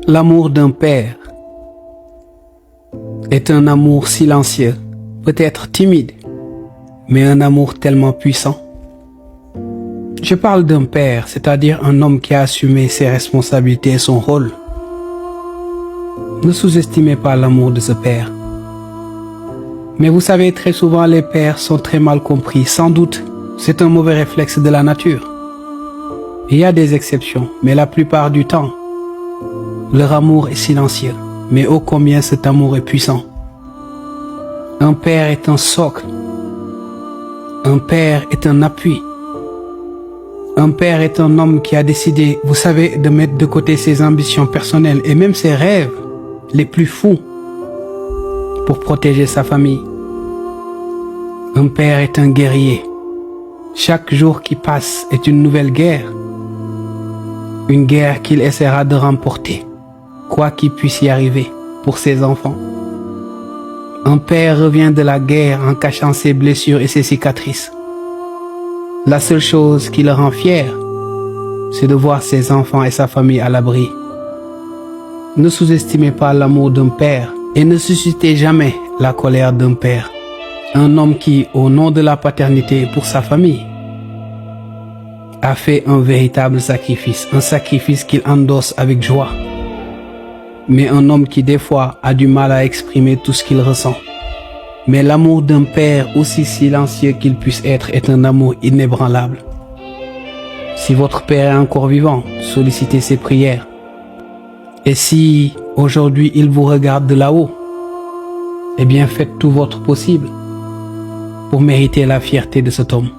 L'amour d'un père est un amour silencieux, peut-être timide, mais un amour tellement puissant. Je parle d'un père, c'est-à-dire un homme qui a assumé ses responsabilités et son rôle. Ne sous-estimez pas l'amour de ce père. Mais vous savez, très souvent les pères sont très mal compris. Sans doute, c'est un mauvais réflexe de la nature. Il y a des exceptions, mais la plupart du temps, leur amour est silencieux. Mais ô combien cet amour est puissant. Un père est un socle. Un père est un appui. Un père est un homme qui a décidé, vous savez, de mettre de côté ses ambitions personnelles et même ses rêves les plus fous pour protéger sa famille. Un père est un guerrier. Chaque jour qui passe est une nouvelle guerre. Une guerre qu'il essaiera de remporter, quoi qu'il puisse y arriver pour ses enfants. Un père revient de la guerre en cachant ses blessures et ses cicatrices. La seule chose qui le rend fier, c'est de voir ses enfants et sa famille à l'abri. Ne sous-estimez pas l'amour d'un père et ne suscitez jamais la colère d'un père. Un homme qui, au nom de la paternité pour sa famille, a fait un véritable sacrifice, un sacrifice qu'il endosse avec joie. Mais un homme qui des fois a du mal à exprimer tout ce qu'il ressent. Mais l'amour d'un père, aussi silencieux qu'il puisse être, est un amour inébranlable. Si votre père est encore vivant, sollicitez ses prières. Et si aujourd'hui il vous regarde de là-haut, eh bien faites tout votre possible pour mériter la fierté de cet homme.